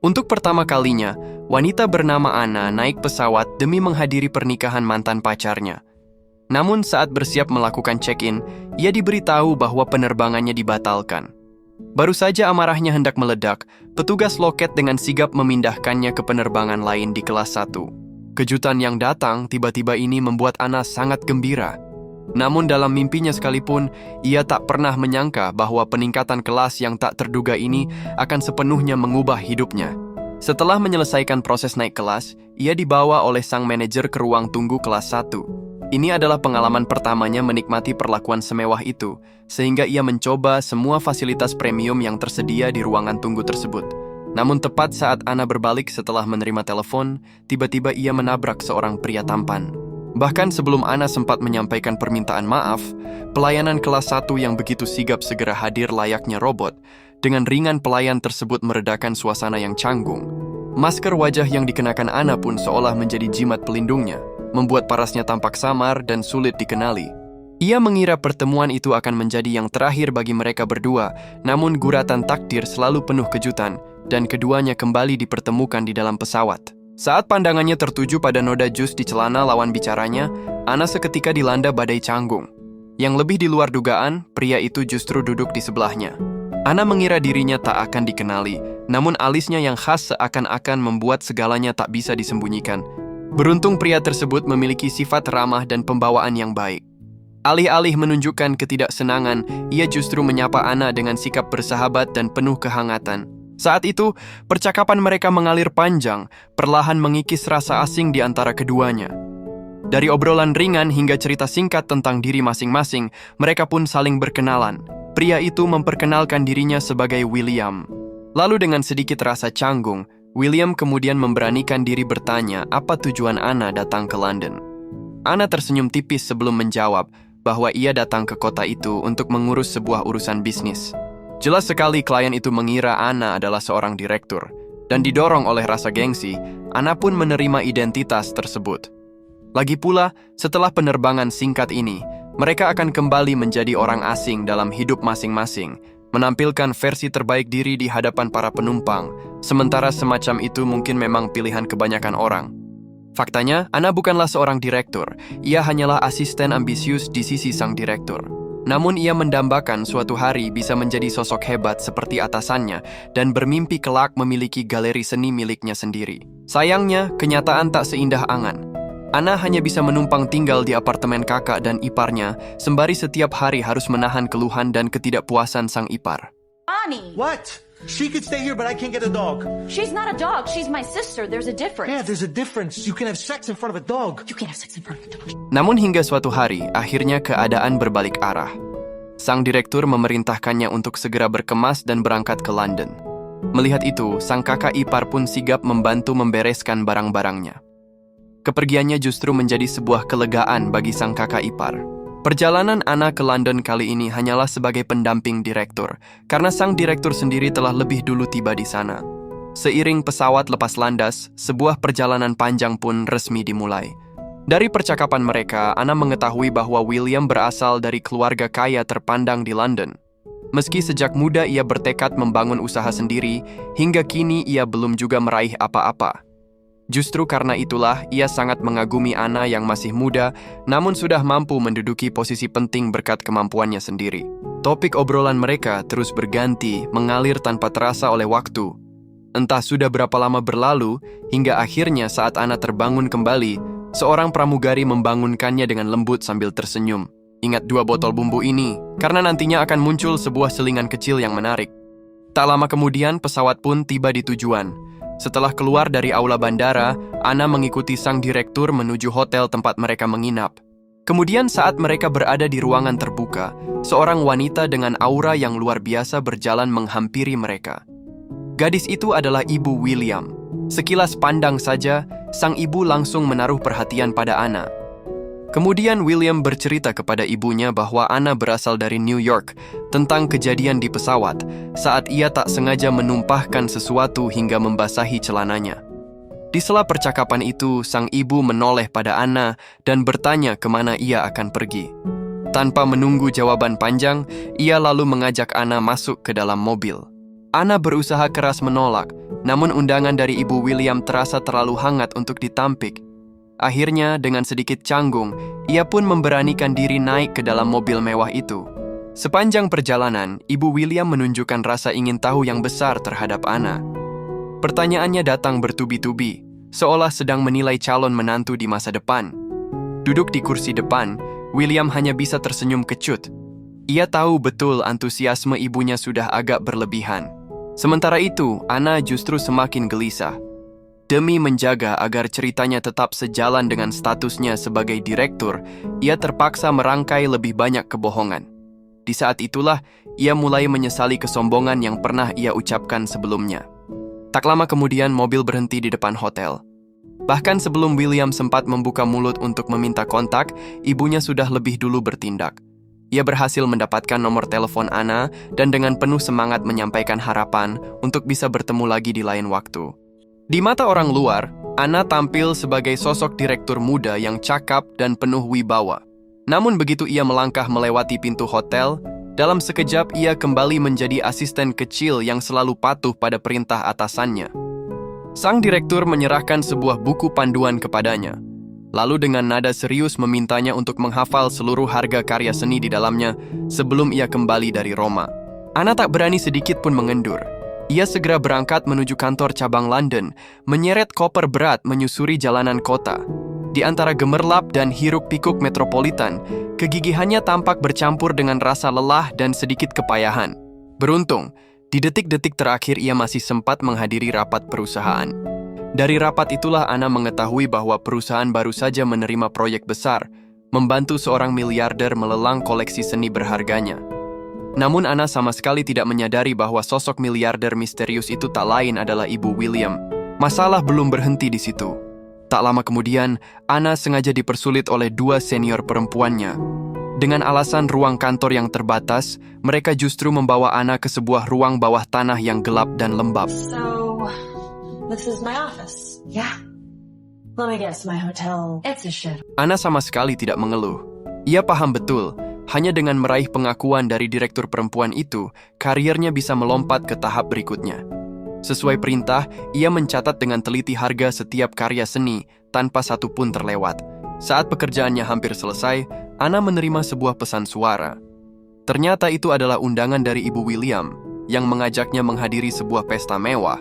Untuk pertama kalinya, wanita bernama Anna naik pesawat demi menghadiri pernikahan mantan pacarnya. Namun saat bersiap melakukan check-in, ia diberitahu bahwa penerbangannya dibatalkan. Baru saja amarahnya hendak meledak, petugas loket dengan sigap memindahkannya ke penerbangan lain di kelas 1. Kejutan yang datang tiba-tiba ini membuat Anna sangat gembira. Namun dalam mimpinya sekalipun, ia tak pernah menyangka bahwa peningkatan kelas yang tak terduga ini akan sepenuhnya mengubah hidupnya. Setelah menyelesaikan proses naik kelas, ia dibawa oleh sang manajer ke ruang tunggu kelas 1. Ini adalah pengalaman pertamanya menikmati perlakuan semewah itu, sehingga ia mencoba semua fasilitas premium yang tersedia di ruangan tunggu tersebut. Namun tepat saat Anna berbalik setelah menerima telepon, tiba-tiba ia menabrak seorang pria tampan. Bahkan sebelum Anna sempat menyampaikan permintaan maaf, pelayanan kelas 1 yang begitu sigap segera hadir layaknya robot. Dengan ringan pelayan tersebut meredakan suasana yang canggung. Masker wajah yang dikenakan Anna pun seolah menjadi jimat pelindungnya, membuat parasnya tampak samar dan sulit dikenali. Ia mengira pertemuan itu akan menjadi yang terakhir bagi mereka berdua, namun guratan takdir selalu penuh kejutan, dan keduanya kembali dipertemukan di dalam pesawat. Saat pandangannya tertuju pada noda jus di celana lawan bicaranya, Anna seketika dilanda badai canggung. Yang lebih di luar dugaan, pria itu justru duduk di sebelahnya. Anna mengira dirinya tak akan dikenali, namun alisnya yang khas seakan-akan membuat segalanya tak bisa disembunyikan. Beruntung pria tersebut memiliki sifat ramah dan pembawaan yang baik. Alih-alih menunjukkan ketidaksenangan, ia justru menyapa Anna dengan sikap bersahabat dan penuh kehangatan. Saat itu, percakapan mereka mengalir panjang, perlahan mengikis rasa asing di antara keduanya. Dari obrolan ringan hingga cerita singkat tentang diri masing-masing, mereka pun saling berkenalan. Pria itu memperkenalkan dirinya sebagai William. Lalu dengan sedikit rasa canggung, William kemudian memberanikan diri bertanya apa tujuan Anna datang ke London. Anna tersenyum tipis sebelum menjawab bahwa ia datang ke kota itu untuk mengurus sebuah urusan bisnis. Jelas sekali klien itu mengira Anna adalah seorang direktur, dan didorong oleh rasa gengsi, Anna pun menerima identitas tersebut. Lagi pula, setelah penerbangan singkat ini, mereka akan kembali menjadi orang asing dalam hidup masing-masing, menampilkan versi terbaik diri di hadapan para penumpang, sementara semacam itu mungkin memang pilihan kebanyakan orang. Faktanya, Anna bukanlah seorang direktur, ia hanyalah asisten ambisius di sisi sang direktur. Namun ia mendambakan suatu hari bisa menjadi sosok hebat seperti atasannya dan bermimpi kelak memiliki galeri seni miliknya sendiri. Sayangnya, kenyataan tak seindah angan. Anna hanya bisa menumpang tinggal di apartemen kakak dan iparnya, sembari setiap hari harus menahan keluhan dan ketidakpuasan sang ipar. Bonnie! What? She could stay here, but I can't get a dog. She's not a dog. She's my sister. There's a difference. Yeah, there's a difference. You can have sex in front of a dog. You can't have sex in front of a dog. Namun hingga suatu hari, akhirnya keadaan berbalik arah. Sang direktur memerintahkannya untuk segera berkemas dan berangkat ke London. Melihat itu, sang kakak ipar pun sigap membantu membereskan barang-barangnya. Kepergiannya justru menjadi sebuah kelegaan bagi sang kakak ipar. Perjalanan Anna ke London kali ini hanyalah sebagai pendamping direktur, karena sang direktur sendiri telah lebih dulu tiba di sana. Seiring pesawat lepas landas, sebuah perjalanan panjang pun resmi dimulai. Dari percakapan mereka, Anna mengetahui bahwa William berasal dari keluarga kaya terpandang di London. Meski sejak muda ia bertekad membangun usaha sendiri, hingga kini ia belum juga meraih apa-apa. Justru karena itulah ia sangat mengagumi Anna yang masih muda, namun sudah mampu menduduki posisi penting berkat kemampuannya sendiri. Topik obrolan mereka terus berganti, mengalir tanpa terasa oleh waktu. Entah sudah berapa lama berlalu, hingga akhirnya saat Anna terbangun kembali, seorang pramugari membangunkannya dengan lembut sambil tersenyum. Ingat 2 botol bumbu ini, karena nantinya akan muncul sebuah selingan kecil yang menarik. Tak lama kemudian, pesawat pun tiba di tujuan. Setelah keluar dari aula bandara, Anna mengikuti sang direktur menuju hotel tempat mereka menginap. Kemudian saat mereka berada di ruangan terbuka, seorang wanita dengan aura yang luar biasa berjalan menghampiri mereka. Gadis itu adalah ibu William. Sekilas pandang saja, sang ibu langsung menaruh perhatian pada Anna. Kemudian William bercerita kepada ibunya bahwa Anna berasal dari New York tentang kejadian di pesawat saat ia tak sengaja menumpahkan sesuatu hingga membasahi celananya. Di sela percakapan itu, sang ibu menoleh pada Anna dan bertanya kemana ia akan pergi. Tanpa menunggu jawaban panjang, ia lalu mengajak Anna masuk ke dalam mobil. Anna berusaha keras menolak, namun undangan dari Ibu William terasa terlalu hangat untuk ditampik. Akhirnya, dengan sedikit canggung, ia pun memberanikan diri naik ke dalam mobil mewah itu. Sepanjang perjalanan, Ibu William menunjukkan rasa ingin tahu yang besar terhadap Anna. Pertanyaannya datang bertubi-tubi, seolah sedang menilai calon menantu di masa depan. Duduk di kursi depan, William hanya bisa tersenyum kecut. Ia tahu betul antusiasme ibunya sudah agak berlebihan. Sementara itu, Anna justru semakin gelisah. Demi menjaga agar ceritanya tetap sejalan dengan statusnya sebagai direktur, ia terpaksa merangkai lebih banyak kebohongan. Di saat itulah, ia mulai menyesali kesombongan yang pernah ia ucapkan sebelumnya. Tak lama kemudian, mobil berhenti di depan hotel. Bahkan sebelum William sempat membuka mulut untuk meminta kontak, ibunya sudah lebih dulu bertindak. Ia berhasil mendapatkan nomor telepon Anna dan dengan penuh semangat menyampaikan harapan untuk bisa bertemu lagi di lain waktu. Di mata orang luar, Anna tampil sebagai sosok direktur muda yang cakap dan penuh wibawa. Namun begitu ia melangkah melewati pintu hotel, dalam sekejap ia kembali menjadi asisten kecil yang selalu patuh pada perintah atasannya. Sang direktur menyerahkan sebuah buku panduan kepadanya, lalu dengan nada serius memintanya untuk menghafal seluruh harga karya seni di dalamnya sebelum ia kembali dari Roma. Anna tak berani sedikit pun mengendur. Ia segera berangkat menuju kantor cabang London, menyeret koper berat menyusuri jalanan kota. Di antara gemerlap dan hiruk-pikuk metropolitan, kegigihannya tampak bercampur dengan rasa lelah dan sedikit kepayahan. Beruntung, di detik-detik terakhir ia masih sempat menghadiri rapat perusahaan. Dari rapat itulah Anna mengetahui bahwa perusahaan baru saja menerima proyek besar, membantu seorang miliarder melelang koleksi seni berharganya. Namun Anna sama sekali tidak menyadari bahwa sosok miliarder misterius itu tak lain adalah Ibu William. Masalah belum berhenti di situ. Tak lama kemudian, Anna sengaja dipersulit oleh dua senior perempuannya. Dengan alasan ruang kantor yang terbatas, mereka justru membawa Anna ke sebuah ruang bawah tanah yang gelap dan lembab. So, this is my office. Yeah. Let me guess, my hotel. It's a shit. Anna sama sekali tidak mengeluh. Ia paham betul, hanya dengan meraih pengakuan dari direktur perempuan itu, karirnya bisa melompat ke tahap berikutnya. Sesuai perintah, ia mencatat dengan teliti harga setiap karya seni tanpa satu pun terlewat. Saat pekerjaannya hampir selesai, Anna menerima sebuah pesan suara. Ternyata itu adalah undangan dari Ibu William yang mengajaknya menghadiri sebuah pesta mewah.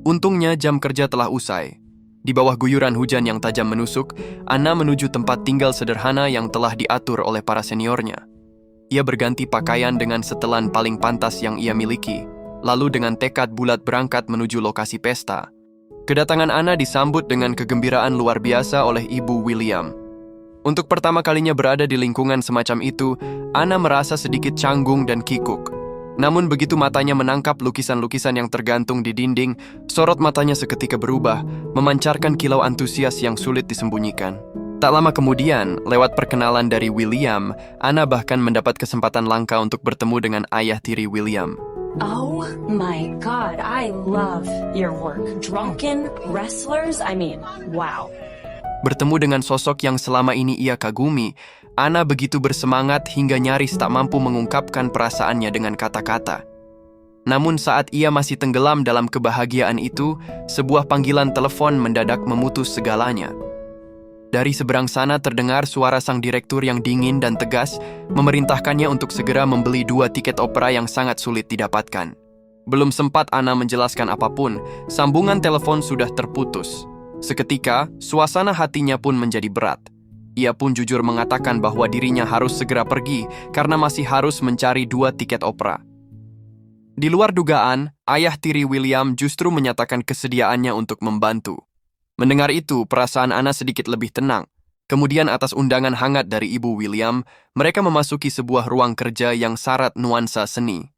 Untungnya jam kerja telah usai. Di bawah guyuran hujan yang tajam menusuk, Anna menuju tempat tinggal sederhana yang telah diatur oleh para seniornya. Ia berganti pakaian dengan setelan paling pantas yang ia miliki, lalu dengan tekad bulat berangkat menuju lokasi pesta. Kedatangan Anna disambut dengan kegembiraan luar biasa oleh Ibu William. Untuk pertama kalinya berada di lingkungan semacam itu, Anna merasa sedikit canggung dan kikuk. Namun begitu matanya menangkap lukisan-lukisan yang tergantung di dinding, sorot matanya seketika berubah, memancarkan kilau antusias yang sulit disembunyikan. Tak lama kemudian, lewat perkenalan dari William, Anna bahkan mendapat kesempatan langka untuk bertemu dengan ayah tiri William. Oh my god, I love your work. Drunken wrestlers, I mean, wow. Bertemu dengan sosok yang selama ini ia kagumi, Anna begitu bersemangat hingga nyaris tak mampu mengungkapkan perasaannya dengan kata-kata. Namun saat ia masih tenggelam dalam kebahagiaan itu, sebuah panggilan telepon mendadak memutus segalanya. Dari seberang sana terdengar suara sang direktur yang dingin dan tegas, memerintahkannya untuk segera membeli 2 tiket opera yang sangat sulit didapatkan. Belum sempat Anna menjelaskan apapun, sambungan telepon sudah terputus. Seketika, suasana hatinya pun menjadi berat. Ia pun jujur mengatakan bahwa dirinya harus segera pergi karena masih harus mencari 2 tiket opera. Di luar dugaan, ayah tiri William justru menyatakan kesediaannya untuk membantu. Mendengar itu, perasaan Anna sedikit lebih tenang. Kemudian atas undangan hangat dari Ibu William, mereka memasuki sebuah ruang kerja yang syarat nuansa seni.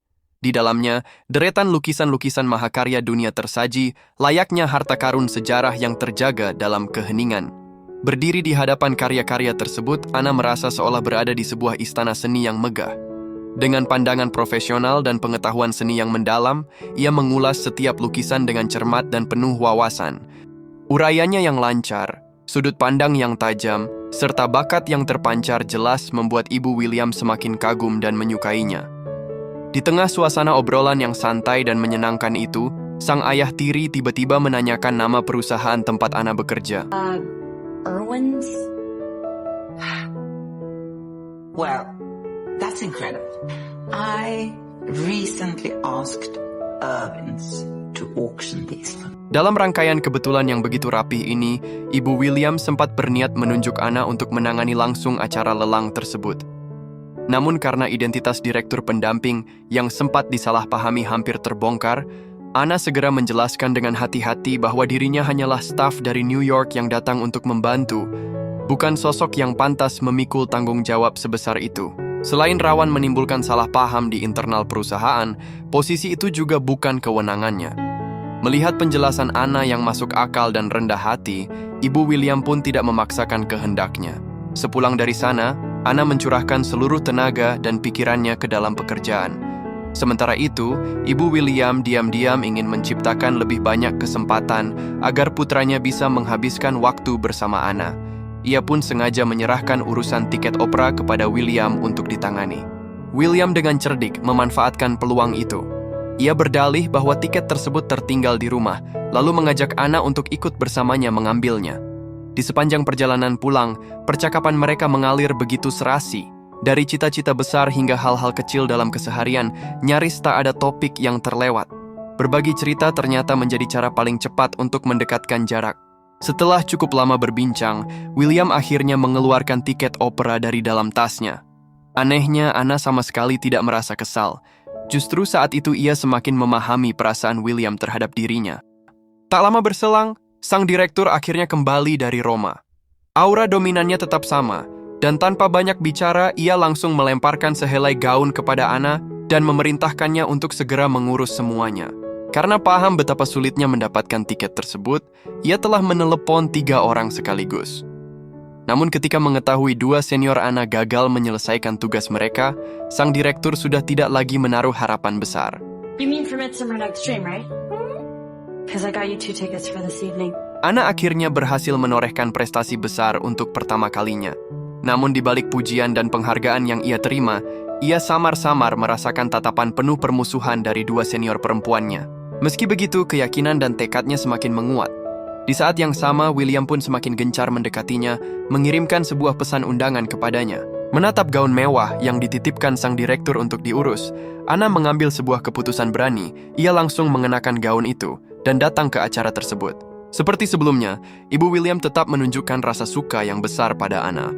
Di dalamnya, deretan lukisan-lukisan mahakarya dunia tersaji, layaknya harta karun sejarah yang terjaga dalam keheningan. Berdiri di hadapan karya-karya tersebut, Anna merasa seolah berada di sebuah istana seni yang megah. Dengan pandangan profesional dan pengetahuan seni yang mendalam, ia mengulas setiap lukisan dengan cermat dan penuh wawasan. Uraiannya yang lancar, sudut pandang yang tajam, serta bakat yang terpancar jelas membuat ibu William semakin kagum dan menyukainya. Di tengah suasana obrolan yang santai dan menyenangkan itu, sang ayah tiri tiba-tiba menanyakan nama perusahaan tempat Anna bekerja. Irwin's? Well, that's incredible. I recently asked Irwin's to auction these for me. Dalam rangkaian kebetulan yang begitu rapih ini, Ibu William sempat berniat menunjuk Anna untuk menangani langsung acara lelang tersebut. Namun karena identitas direktur pendamping yang sempat disalahpahami hampir terbongkar, Anna segera menjelaskan dengan hati-hati bahwa dirinya hanyalah staf dari New York yang datang untuk membantu, bukan sosok yang pantas memikul tanggung jawab sebesar itu. Selain rawan menimbulkan salah paham di internal perusahaan, posisi itu juga bukan kewenangannya. Melihat penjelasan Anna yang masuk akal dan rendah hati, Ibu William pun tidak memaksakan kehendaknya. Sepulang dari sana, Anna mencurahkan seluruh tenaga dan pikirannya ke dalam pekerjaan. Sementara itu, Ibu William diam-diam ingin menciptakan lebih banyak kesempatan agar putranya bisa menghabiskan waktu bersama Anna. Ia pun sengaja menyerahkan urusan tiket opera kepada William untuk ditangani. William dengan cerdik memanfaatkan peluang itu. Ia berdalih bahwa tiket tersebut tertinggal di rumah, lalu mengajak Anna untuk ikut bersamanya mengambilnya. Di sepanjang perjalanan pulang, percakapan mereka mengalir begitu serasi. Dari cita-cita besar hingga hal-hal kecil dalam keseharian, nyaris tak ada topik yang terlewat. Berbagi cerita ternyata menjadi cara paling cepat untuk mendekatkan jarak. Setelah cukup lama berbincang, William akhirnya mengeluarkan tiket opera dari dalam tasnya. Anehnya, Anna sama sekali tidak merasa kesal. Justru saat itu ia semakin memahami perasaan William terhadap dirinya. Tak lama berselang, sang direktur akhirnya kembali dari Roma. Aura dominannya tetap sama, dan tanpa banyak bicara, ia langsung melemparkan sehelai gaun kepada Anna dan memerintahkannya untuk segera mengurus semuanya. Karena paham betapa sulitnya mendapatkan tiket tersebut, ia telah menelepon 3 orang sekaligus. Namun ketika mengetahui 2 senior Anna gagal menyelesaikan tugas mereka, sang direktur sudah tidak lagi menaruh harapan besar. You mean for Midsummer Night's Dream, right? Because I got you 2 tickets for this evening. Anna akhirnya berhasil menorehkan prestasi besar untuk pertama kalinya. Namun di balik pujian dan penghargaan yang ia terima, ia samar-samar merasakan tatapan penuh permusuhan dari 2 senior perempuannya. Meski begitu, keyakinan dan tekadnya semakin menguat. Di saat yang sama, William pun semakin gencar mendekatinya, mengirimkan sebuah pesan undangan kepadanya. Menatap gaun mewah yang dititipkan sang direktur untuk diurus, Anna mengambil sebuah keputusan berani. Ia langsung mengenakan gaun itu dan datang ke acara tersebut. Seperti sebelumnya, Ibu William tetap menunjukkan rasa suka yang besar pada Anna.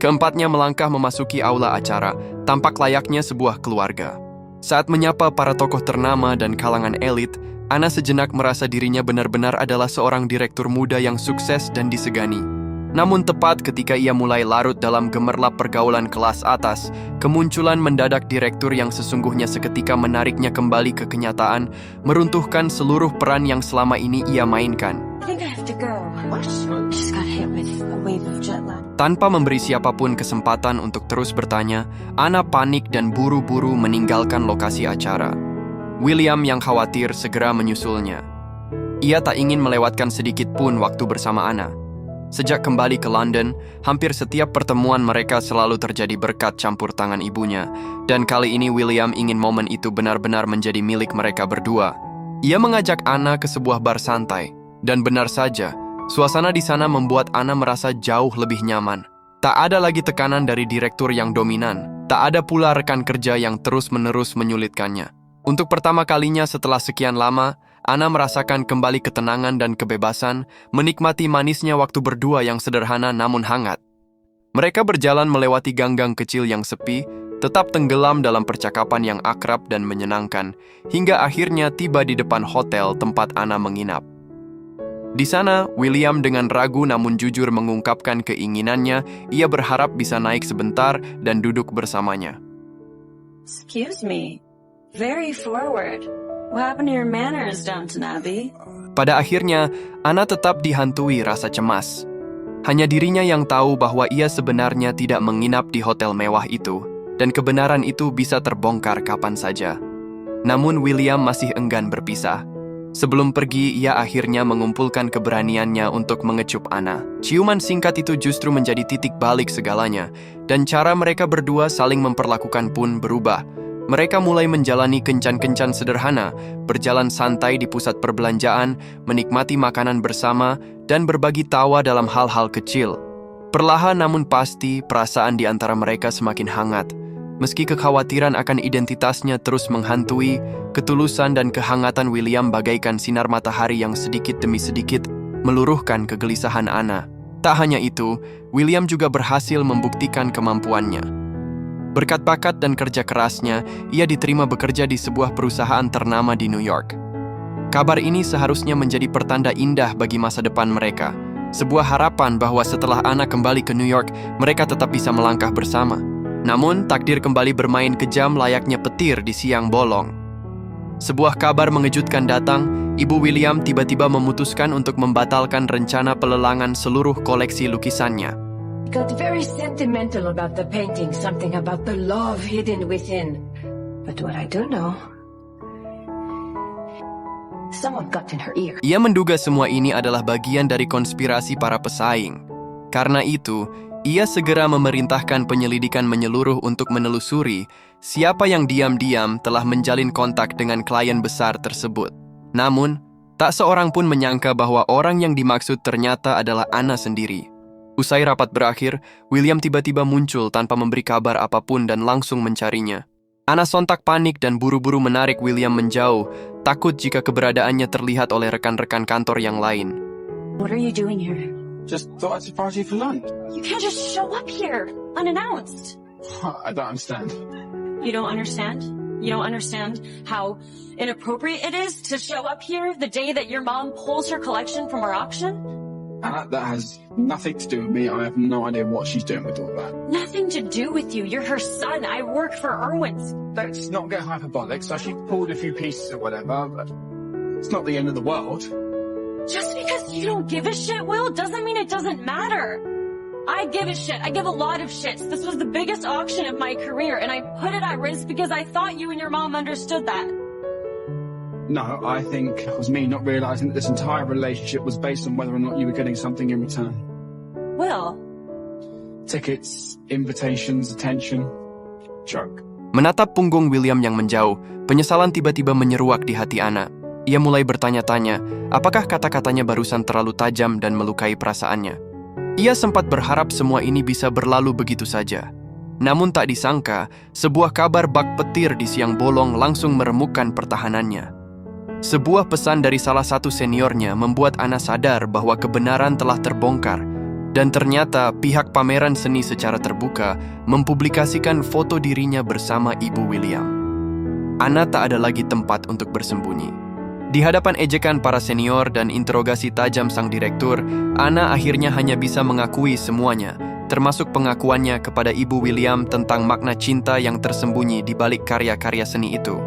Keempatnya melangkah memasuki aula acara, tampak layaknya sebuah keluarga. Saat menyapa para tokoh ternama dan kalangan elit, Anna sejenak merasa dirinya benar-benar adalah seorang direktur muda yang sukses dan disegani. Namun tepat ketika ia mulai larut dalam gemerlap pergaulan kelas atas, kemunculan mendadak direktur yang sesungguhnya seketika menariknya kembali ke kenyataan, meruntuhkan seluruh peran yang selama ini ia mainkan. I think I have to go. What? Just got hit with a wave of jet lag. Tanpa memberi siapapun kesempatan untuk terus bertanya, Anna panik dan buru-buru meninggalkan lokasi acara. William yang khawatir segera menyusulnya. Ia tak ingin melewatkan sedikit pun waktu bersama Anna. Sejak kembali ke London, hampir setiap pertemuan mereka selalu terjadi berkat campur tangan ibunya, dan kali ini William ingin momen itu benar-benar menjadi milik mereka berdua. Ia mengajak Anna ke sebuah bar santai, dan benar saja, suasana di sana membuat Anna merasa jauh lebih nyaman. Tak ada lagi tekanan dari direktur yang dominan, tak ada pula rekan kerja yang terus-menerus menyulitkannya. Untuk pertama kalinya setelah sekian lama, Anna merasakan kembali ketenangan dan kebebasan, menikmati manisnya waktu berdua yang sederhana namun hangat. Mereka berjalan melewati gang-gang kecil yang sepi, tetap tenggelam dalam percakapan yang akrab dan menyenangkan, hingga akhirnya tiba di depan hotel tempat Anna menginap. Di sana, William dengan ragu namun jujur mengungkapkan keinginannya, ia berharap bisa naik sebentar dan duduk bersamanya. Excuse me. Very forward. What happened to your manners, Downton Abbey? Pada akhirnya, Anna tetap dihantui rasa cemas. Hanya dirinya yang tahu bahwa ia sebenarnya tidak menginap di hotel mewah itu, dan kebenaran itu bisa terbongkar kapan saja. Namun William masih enggan berpisah. Sebelum pergi, ia akhirnya mengumpulkan keberaniannya untuk mengecup Anna. Ciuman singkat itu justru menjadi titik balik segalanya, dan cara mereka berdua saling memperlakukan pun berubah. Mereka mulai menjalani kencan-kencan sederhana, berjalan santai di pusat perbelanjaan, menikmati makanan bersama, dan berbagi tawa dalam hal-hal kecil. Perlahan namun pasti, perasaan di antara mereka semakin hangat. Meski kekhawatiran akan identitasnya terus menghantui, ketulusan dan kehangatan William bagaikan sinar matahari yang sedikit demi sedikit meluruhkan kegelisahan Anna. Tak hanya itu, William juga berhasil membuktikan kemampuannya. Berkat bakat dan kerja kerasnya, ia diterima bekerja di sebuah perusahaan ternama di New York. Kabar ini seharusnya menjadi pertanda indah bagi masa depan mereka. Sebuah harapan bahwa setelah Anna kembali ke New York, mereka tetap bisa melangkah bersama. Namun, takdir kembali bermain kejam layaknya petir di siang bolong. Sebuah kabar mengejutkan datang, Ibu William tiba-tiba memutuskan untuk membatalkan rencana pelelangan seluruh koleksi lukisannya. Got very sentimental about the painting, something about the love hidden within. But what I don't know, someone got in her ear. Ia menduga semua ini adalah bagian dari konspirasi para pesaing. Karena itu, ia segera memerintahkan penyelidikan menyeluruh untuk menelusuri siapa yang diam-diam telah menjalin kontak dengan klien besar tersebut. Namun, tak seorang pun menyangka bahwa orang yang dimaksud ternyata adalah Anna sendiri. Usai rapat berakhir, William tiba-tiba muncul tanpa memberi kabar apapun dan langsung mencarinya. Anna sontak panik dan buru-buru menarik William menjauh, takut jika keberadaannya terlihat oleh rekan-rekan kantor yang lain. What are you doing here? Just thought I'd surprise you for lunch. You can't just show up here, unannounced. I don't understand. You don't understand? You don't understand how inappropriate it is to show up here the day that your mom pulls her collection from our auction? And that has nothing to do with me. I have no idea what she's doing with all that. Nothing to do with you. You're her son. I work for Irwin's. Let's not get hyperbolic. So she pulled a few pieces or whatever, but it's not the end of the world. Just because you don't give a shit, Will, doesn't mean it doesn't matter. I give a shit. I give a lot of shits. This was the biggest auction of my career, and I put it at risk because I thought you and your mom understood that. No, I think it was me not realizing that this entire relationship was based on whether or not you were getting something in return. Will. Tickets, invitations, attention. Joke. Menatap punggung William yang menjauh, penyesalan tiba-tiba menyeruak di hati Anna. Ia mulai bertanya-tanya, apakah kata-katanya barusan terlalu tajam dan melukai perasaannya. Ia sempat berharap semua ini bisa berlalu begitu saja. Namun tak disangka, sebuah kabar bak petir di siang bolong langsung meremukkan pertahanannya. Sebuah pesan dari salah satu seniornya membuat Anna sadar bahwa kebenaran telah terbongkar, dan ternyata pihak pameran seni secara terbuka mempublikasikan foto dirinya bersama Ibu William. Anna tak ada lagi tempat untuk bersembunyi. Di hadapan ejekan para senior dan interogasi tajam sang direktur, Anna akhirnya hanya bisa mengakui semuanya, termasuk pengakuannya kepada Ibu William tentang makna cinta yang tersembunyi di balik karya-karya seni itu.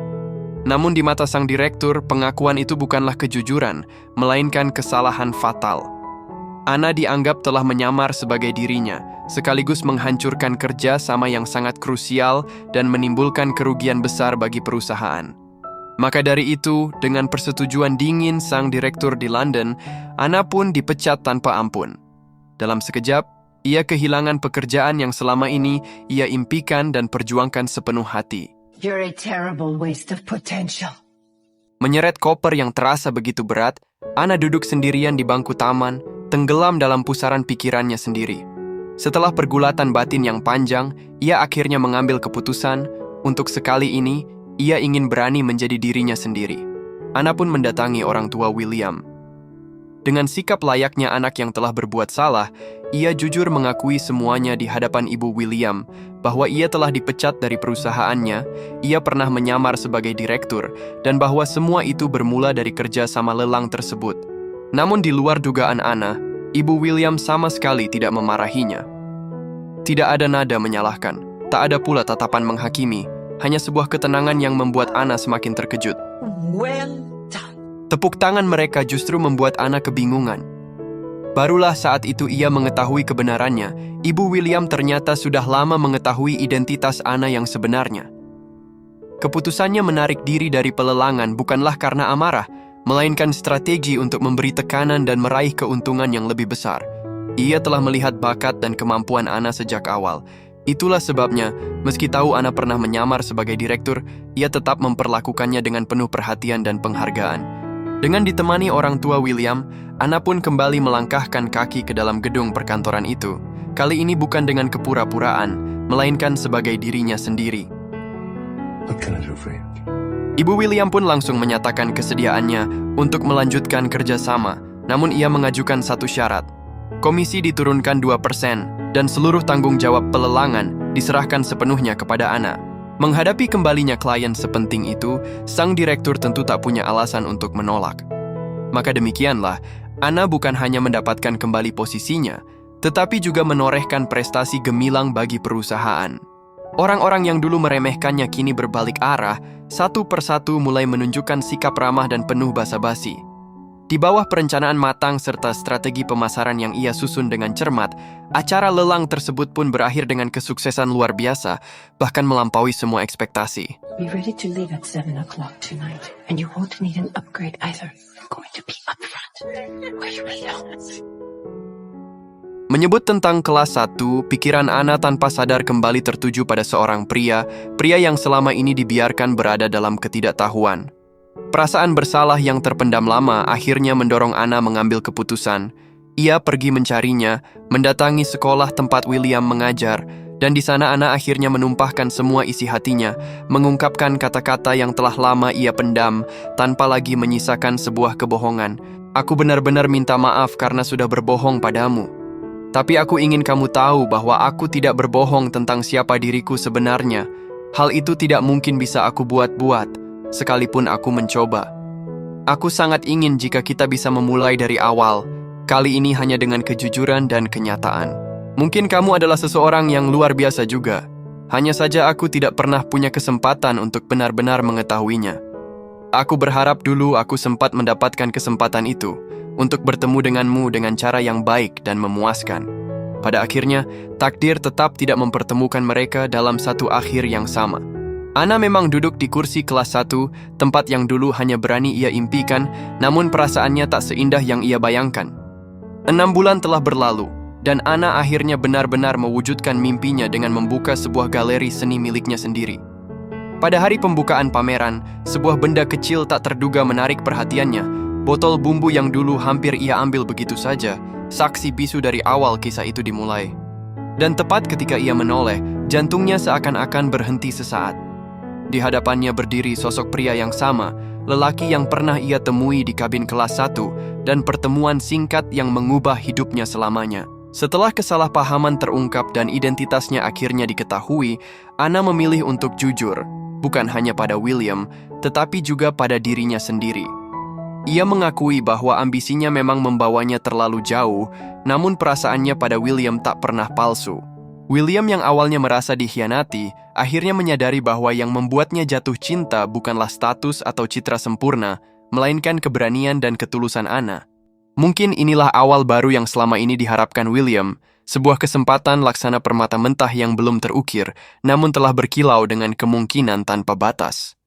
Namun di mata sang direktur, pengakuan itu bukanlah kejujuran, melainkan kesalahan fatal. Anna dianggap telah menyamar sebagai dirinya, sekaligus menghancurkan kerja sama yang sangat krusial dan menimbulkan kerugian besar bagi perusahaan. Maka dari itu, dengan persetujuan dingin sang direktur di London, Anna pun dipecat tanpa ampun. Dalam sekejap, ia kehilangan pekerjaan yang selama ini ia impikan dan perjuangkan sepenuh hati. You're a terrible waste of potential. Menyeret koper yang terasa begitu berat, Anna duduk sendirian di bangku taman, tenggelam dalam pusaran pikirannya sendiri. Setelah pergulatan batin yang panjang, ia akhirnya mengambil keputusan, untuk sekali ini, ia ingin berani menjadi dirinya sendiri. Anna pun mendatangi orang tua William. Dengan sikap layaknya anak yang telah berbuat salah, ia jujur mengakui semuanya di hadapan Ibu William, bahwa ia telah dipecat dari perusahaannya, ia pernah menyamar sebagai direktur, dan bahwa semua itu bermula dari kerja sama lelang tersebut. Namun di luar dugaan Anna, Ibu William sama sekali tidak memarahinya. Tidak ada nada menyalahkan, tak ada pula tatapan menghakimi, hanya sebuah ketenangan yang membuat Anna semakin terkejut. Well done. Tepuk tangan mereka justru membuat Anna kebingungan. Barulah saat itu ia mengetahui kebenarannya, Ibu William ternyata sudah lama mengetahui identitas Anna yang sebenarnya. Keputusannya menarik diri dari pelelangan bukanlah karena amarah, melainkan strategi untuk memberi tekanan dan meraih keuntungan yang lebih besar. Ia telah melihat bakat dan kemampuan Anna sejak awal. Itulah sebabnya, meski tahu Anna pernah menyamar sebagai direktur, ia tetap memperlakukannya dengan penuh perhatian dan penghargaan. Dengan ditemani orang tua William, Anna pun kembali melangkahkan kaki ke dalam gedung perkantoran itu. Kali ini bukan dengan kepura-puraan, melainkan sebagai dirinya sendiri. What can I do for you? Ibu William pun langsung menyatakan kesediaannya untuk melanjutkan kerjasama, namun ia mengajukan satu syarat. Komisi diturunkan 2% dan seluruh tanggung jawab pelelangan diserahkan sepenuhnya kepada Anna. Menghadapi kembalinya klien sepenting itu, sang direktur tentu tak punya alasan untuk menolak. Maka demikianlah, Anna bukan hanya mendapatkan kembali posisinya, tetapi juga menorehkan prestasi gemilang bagi perusahaan. Orang-orang yang dulu meremehkannya kini berbalik arah, satu persatu mulai menunjukkan sikap ramah dan penuh basa-basi. Di bawah perencanaan matang serta strategi pemasaran yang ia susun dengan cermat, acara lelang tersebut pun berakhir dengan kesuksesan luar biasa, bahkan melampaui semua ekspektasi. Be ready to leave at 7 o'clock tonight, and you won't need an upgrade either. I'm going to be upfront, where you belong. Menyebut tentang kelas 1, pikiran Anna tanpa sadar kembali tertuju pada seorang pria yang selama ini dibiarkan berada dalam ketidaktahuan. Perasaan bersalah yang terpendam lama akhirnya mendorong Anna mengambil keputusan. Ia pergi mencarinya, mendatangi sekolah tempat William mengajar, dan di sana Anna akhirnya menumpahkan semua isi hatinya, mengungkapkan kata-kata yang telah lama ia pendam, tanpa lagi menyisakan sebuah kebohongan. Aku benar-benar minta maaf karena sudah berbohong padamu. Tapi aku ingin kamu tahu bahwa aku tidak berbohong tentang siapa diriku sebenarnya. Hal itu tidak mungkin bisa aku buat-buat, sekalipun aku mencoba. Aku sangat ingin jika kita bisa memulai dari awal, kali ini hanya dengan kejujuran dan kenyataan. Mungkin kamu adalah seseorang yang luar biasa juga. Hanya saja aku tidak pernah punya kesempatan untuk benar-benar mengetahuinya. Aku berharap dulu aku sempat mendapatkan kesempatan itu, untuk bertemu denganmu dengan cara yang baik dan memuaskan. Pada akhirnya, takdir tetap tidak mempertemukan mereka dalam satu akhir yang sama. Anna memang duduk di kursi kelas 1, tempat yang dulu hanya berani ia impikan, namun perasaannya tak seindah yang ia bayangkan. 6 bulan telah berlalu, dan Anna akhirnya benar-benar mewujudkan mimpinya dengan membuka sebuah galeri seni miliknya sendiri. Pada hari pembukaan pameran, sebuah benda kecil tak terduga menarik perhatiannya. Botol bumbu yang dulu hampir ia ambil begitu saja, saksi bisu dari awal kisah itu dimulai. Dan tepat ketika ia menoleh, jantungnya seakan-akan berhenti sesaat. Di hadapannya berdiri sosok pria yang sama, lelaki yang pernah ia temui di kabin kelas 1, dan pertemuan singkat yang mengubah hidupnya selamanya. Setelah kesalahpahaman terungkap dan identitasnya akhirnya diketahui, Anna memilih untuk jujur, bukan hanya pada William, tetapi juga pada dirinya sendiri. Ia mengakui bahwa ambisinya memang membawanya terlalu jauh, namun perasaannya pada William tak pernah palsu. William yang awalnya merasa dikhianati, akhirnya menyadari bahwa yang membuatnya jatuh cinta bukanlah status atau citra sempurna, melainkan keberanian dan ketulusan Anna. Mungkin inilah awal baru yang selama ini diharapkan William, sebuah kesempatan laksana permata mentah yang belum terukir, namun telah berkilau dengan kemungkinan tanpa batas.